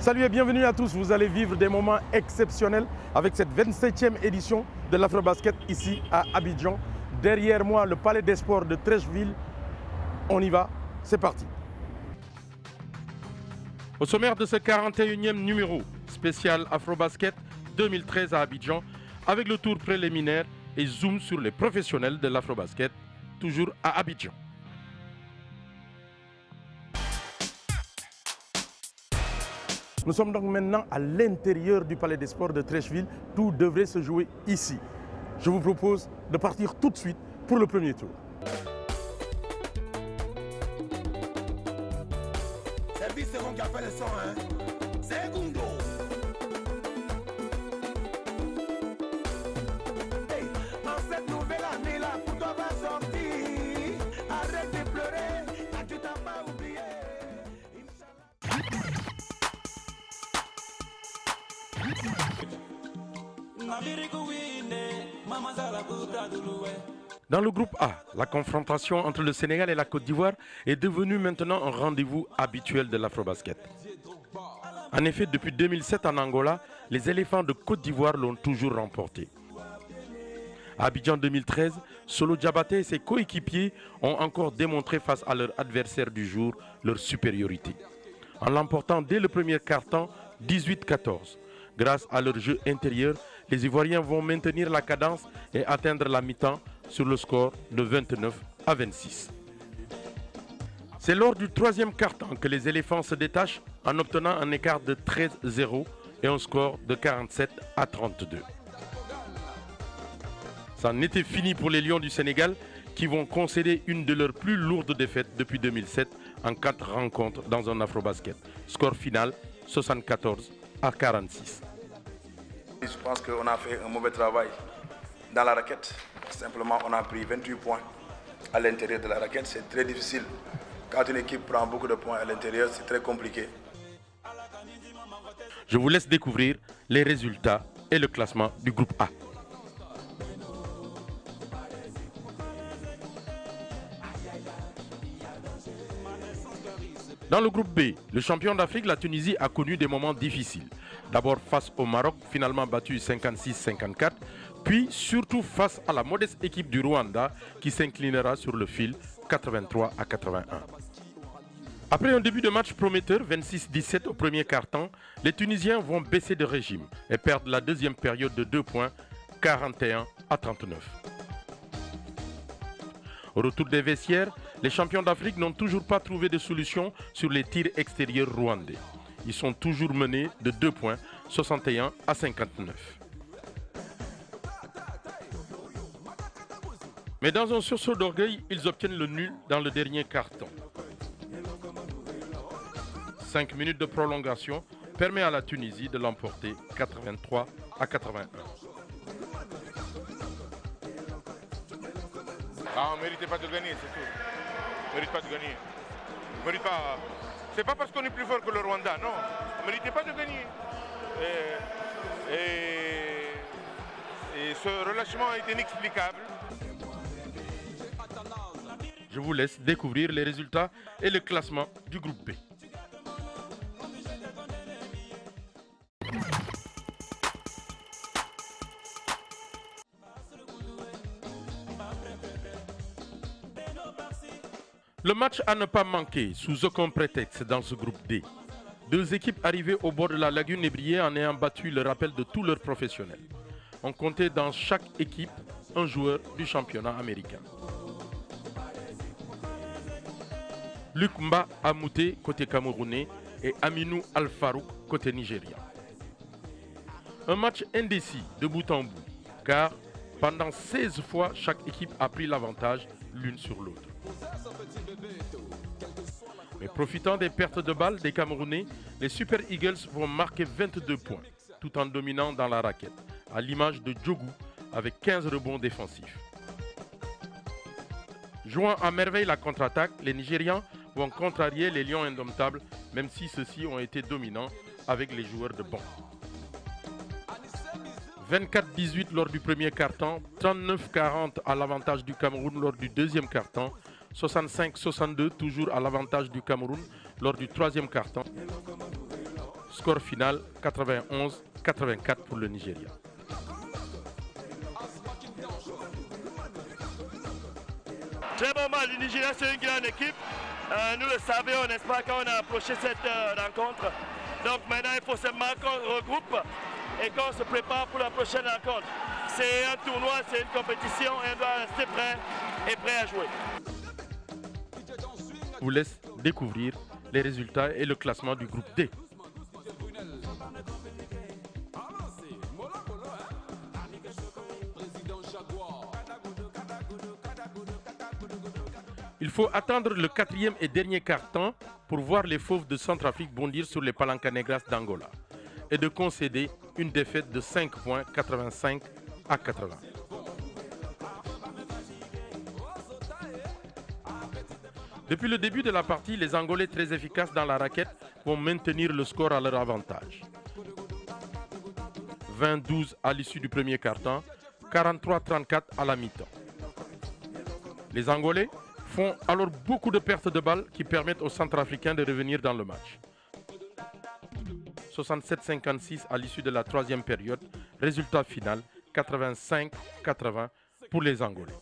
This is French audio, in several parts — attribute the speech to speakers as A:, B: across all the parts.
A: Salut et bienvenue à tous, vous allez vivre des moments exceptionnels avec cette 27e édition de l'Afrobasket ici à Abidjan. Derrière moi, le Palais des Sports de Treichville. On y va, c'est parti. Au sommaire de ce 41e numéro spécial Afrobasket 2013 à Abidjan, avec le tour préliminaire et zoom sur les professionnels de l'Afrobasket, toujours à Abidjan. Nous sommes donc maintenant à l'intérieur du Palais des Sports de Treichville. Tout devrait se jouer ici. Je vous propose de partir tout de suite pour le premier tour.
B: Service second qui a fait le son, hein. Segundo. Hey, en cette nouvelle année là, pour toi va sortir. Arrête de pleurer, quand tu t'as pas oublié.
A: Dans le groupe A, la confrontation entre le Sénégal et la Côte d'Ivoire est devenue maintenant un rendez-vous habituel de l'Afrobasket. En effet, depuis 2007 en Angola, les éléphants de Côte d'Ivoire l'ont toujours remporté. À Abidjan 2013, Solo Diabaté et ses coéquipiers ont encore démontré face à leur adversaire du jour leur supériorité, en l'emportant dès le premier quart-temps 18-14. Grâce à leur jeu intérieur, les Ivoiriens vont maintenir la cadence et atteindre la mi-temps sur le score de 29-26. C'est lors du troisième quart-temps que les éléphants se détachent en obtenant un écart de 13-0 et un score de 47-32. C'en était fini pour les Lions du Sénégal qui vont concéder une de leurs plus lourdes défaites depuis 2007 en 4 rencontres dans un Afrobasket. Score final 74-46.
C: Je pense qu'on a fait un mauvais travail dans la raquette. Simplement, on a pris 28 points à l'intérieur de la raquette. C'est très difficile. Quand une équipe prend beaucoup de points à l'intérieur, c'est très compliqué.
A: Je vous laisse découvrir les résultats et le classement du groupe A. Dans le groupe B, le champion d'Afrique, la Tunisie, a connu des moments difficiles. D'abord face au Maroc, finalement battu 56-54, puis surtout face à la modeste équipe du Rwanda qui s'inclinera sur le fil 83-81. Après un début de match prometteur, 26-17 au premier quart-temps, les Tunisiens vont baisser de régime et perdent la deuxième période de 2 points, 41-39. Au retour des vestiaires, les champions d'Afrique n'ont toujours pas trouvé de solution sur les tirs extérieurs rwandais. Ils sont toujours menés de 2 points, 61-59. Mais dans un sursaut d'orgueil, ils obtiennent le nul dans le dernier quart-temps. 5 minutes de prolongation permet à la Tunisie de l'emporter 83-81.
D: Ah, on ne méritait pas de gagner, c'est tout. On ne mérite pas de gagner. On mérite pas. C'est pas parce qu'on est plus fort que le Rwanda, non. On ne méritait pas de gagner. Et ce relâchement est inexplicable.
A: Je vous laisse découvrir les résultats et le classement du groupe B. Le match à ne pas manquer sous aucun prétexte dans ce groupe D. 2 équipes arrivées au bord de la lagune et brillées en ayant battu le rappel de tous leurs professionnels. On comptait dans chaque équipe un joueur du championnat américain. Luc Mba Amouté côté camerounais et Aminou Al-Farouk côté nigérien. Un match indécis de bout en bout, car pendant 16 fois chaque équipe a pris l'avantage l'une sur l'autre. Mais profitant des pertes de balles des Camerounais, les Super Eagles vont marquer 22 points, tout en dominant dans la raquette, à l'image de Djogou avec 15 rebonds défensifs. Jouant à merveille la contre-attaque, les Nigérians vont contrarier les Lions indomptables, même si ceux-ci ont été dominants avec les joueurs de banc. 24-18 lors du premier quart-temps, 39-40 à l'avantage du Cameroun lors du deuxième quart-temps, 65-62 toujours à l'avantage du Cameroun lors du troisième quart-temps. Score final 91-84 pour le Nigeria.
E: Très bon match, le Nigeria c'est une grande équipe. Nous le savions, n'est-ce pas, quand on a approché cette rencontre. Donc maintenant il faut seulement qu'on regroupe et qu'on se prépare pour la prochaine rencontre. C'est un tournoi, c'est une compétition et on doit rester prêt et prêt à jouer.
A: Je vous laisse découvrir les résultats et le classement du groupe D. Il faut attendre le 4e et dernier quart-temps pour voir les Fauves de Centrafrique bondir sur les Palancanegras d'Angola et de concéder une défaite de 5 points, 85 à 80. Depuis le début de la partie, les Angolais très efficaces dans la raquette vont maintenir le score à leur avantage. 20-12 à l'issue du premier quart-temps, 43-34 à la mi-temps. Les Angolais font alors beaucoup de pertes de balles qui permettent aux Centrafricains de revenir dans le match. 67-56 à l'issue de la troisième période, résultat final 85-80 pour les Angolais.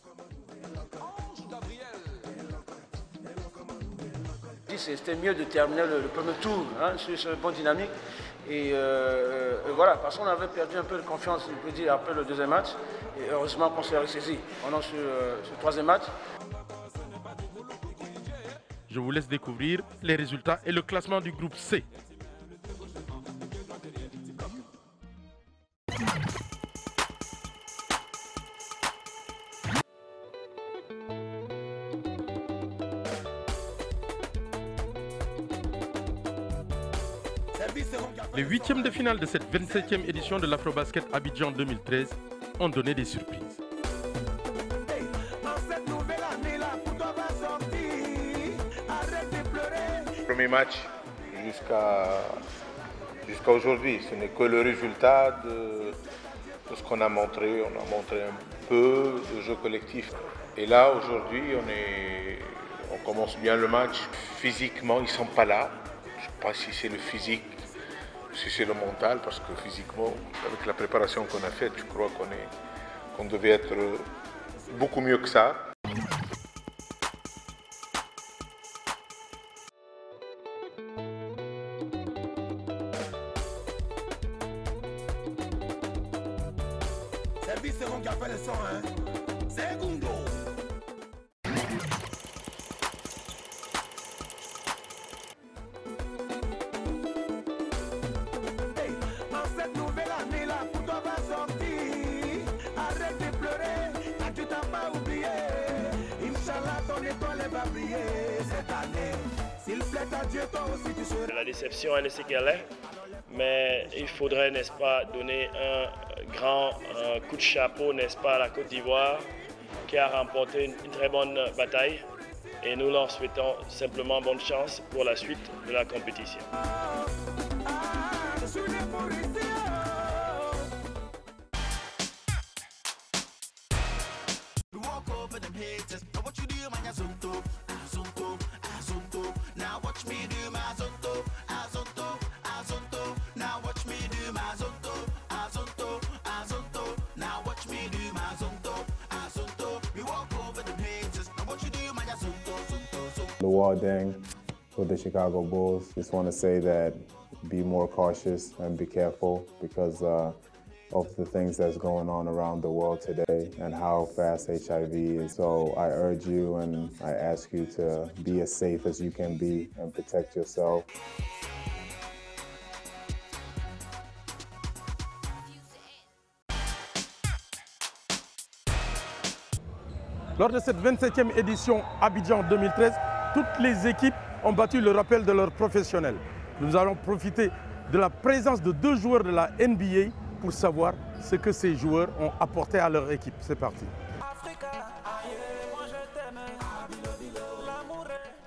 F: C'était mieux de terminer le premier tour sur ce bon dynamique. Et voilà, parce qu'on avait perdu un peu de confiance, je peux dire, après le deuxième match. Et heureusement qu'on s'est ressaisi pendant ce troisième match.
A: Je vous laisse découvrir les résultats et le classement du groupe C. Les huitièmes de finale de cette 27e édition de l'Afrobasket Abidjan 2013 ont donné des surprises.
D: Premier match jusqu'à aujourd'hui, ce n'est que le résultat de ce qu'on a montré. On a montré un peu de jeu collectif. Et là, aujourd'hui, on commence bien le match. Physiquement, ils ne sont pas là. Je ne sais pas si c'est le physique, si c'est le mental, parce que physiquement, avec la préparation qu'on a faite, je crois qu'on devait être beaucoup mieux que ça.
B: C'est bon qui a fait le son, hein. Segundo. Hey, en cette nouvelle année là, pour toi va sortir. Arrête de pleurer, car tu t'as pas oublié. Inch'Allah, ton étoile va briller cette année. S'il plaît à Dieu, toi aussi tu seras.
E: La déception, elle est ce qu'elle est. Mais il faudrait, n'est-ce pas, donner un grand coup de chapeau, n'est-ce pas, à la Côte d'Ivoire qui a remporté une très bonne bataille. Et nous leur souhaitons simplement bonne chance pour la suite de la compétition.
G: Luol Deng with the Chicago Bulls. Just want to say that be more cautious and be careful because of the things that's going on around the world today and how fast HIV is. So I urge you and I ask you to be as safe as you can be and protect yourself.
A: Lors de cette 27e édition Abidjan 2013, toutes les équipes ont battu le rappel de leurs professionnels. Nous allons profiter de la présence de 2 joueurs de la NBA pour savoir ce que ces joueurs ont apporté à leur équipe. C'est parti.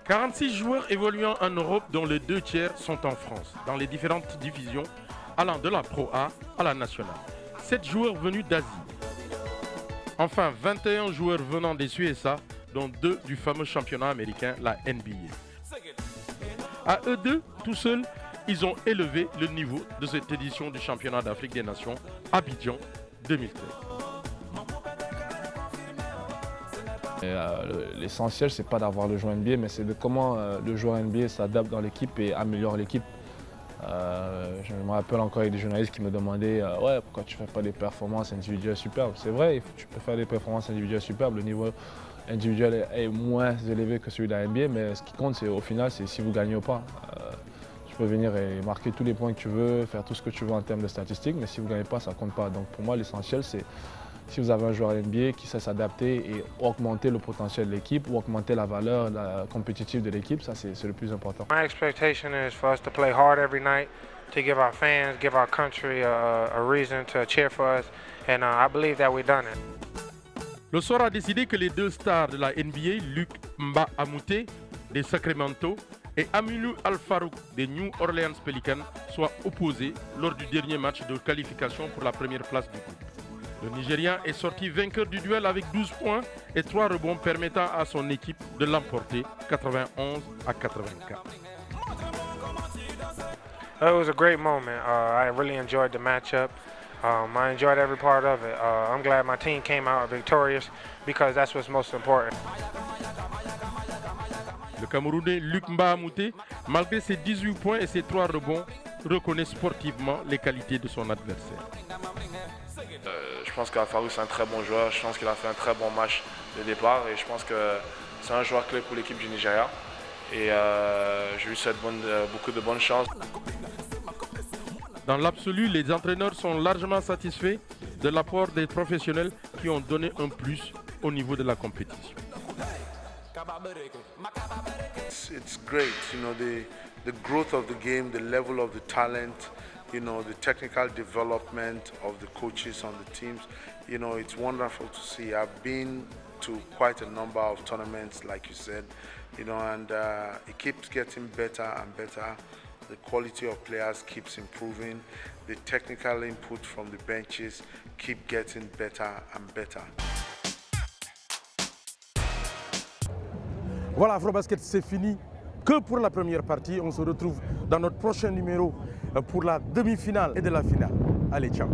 A: 46 joueurs évoluant en Europe dont les 2 tiers sont en France, dans les différentes divisions allant de la Pro A à la nationale. 7 joueurs venus d'Asie. Enfin, 21 joueurs venant des USA, dont 2 du fameux championnat américain, la NBA. À eux deux, tout seuls, ils ont élevé le niveau de cette édition du championnat d'Afrique des Nations Abidjan 2013.
H: L'essentiel, c'est pas d'avoir le joueur NBA, mais c'est de comment le joueur NBA s'adapte dans l'équipe et améliore l'équipe. Je me rappelle encore avec des journalistes qui me demandaient ouais, pourquoi tu ne fais pas des performances individuelles superbes. C'est vrai, tu peux faire des performances individuelles superbes. Le niveau individuel est moins élevé que celui de la NBA, mais ce qui compte, au final, c'est si vous gagnez ou pas. Tu peux venir et marquer tous les points que tu veux, faire tout ce que tu veux en termes de statistiques, mais si vous ne gagnez pas, ça ne compte pas. Donc pour moi, l'essentiel, c'est si vous avez un joueur NBA qui sait s'adapter et augmenter le potentiel de l'équipe ou augmenter la valeur compétitive de l'équipe, ça c'est le plus important.
I: My expectation is for us to play hard every night, to give our fans, give our country a reason to cheer for us, and I believe that we've done it.
A: Le sort a décidé que les deux stars de la NBA, Luc Mbah a Moute des Sacramento et Aminou Al-Farouk des New Orleans Pelicans soient opposés lors du dernier match de qualification pour la première place du groupe. Le Nigérian est sorti vainqueur du duel avec 12 points et 3 rebonds permettant à son équipe de l'emporter 91 à 84.
I: It was a great moment. I really enjoyed the matchup. I enjoyed every part of it. I'm glad my team came out victorious because that's what's most important.
A: Le Camerounais Luc Mbah Moute, malgré ses 18 points et ses 3 rebonds, reconnaît sportivement les qualités de son adversaire.
C: Je pense qu'Al-Farouk c'est un très bon joueur, je pense qu'il a fait un très bon match de départ et je pense que c'est un joueur clé pour l'équipe du Nigeria et je lui souhaite beaucoup de bonnes chances.
A: Dans l'absolu, les entraîneurs sont largement satisfaits de l'apport des professionnels qui ont donné un plus au niveau de la compétition.
D: It's great, you know, the growth of the game, the level of the talent, you know, the technical development of the coaches on the teams. You know, it's wonderful to see. I've been to quite a number of tournaments, like you said, you know, and it keeps getting better and better. The quality of players keeps improving. The technical input from the benches keep getting better and better.
A: Voilà, Afrobasket, c'est fini que pour la première partie. On se retrouve dans notre prochain numéro pour la demi-finale et de la finale. Allez, ciao.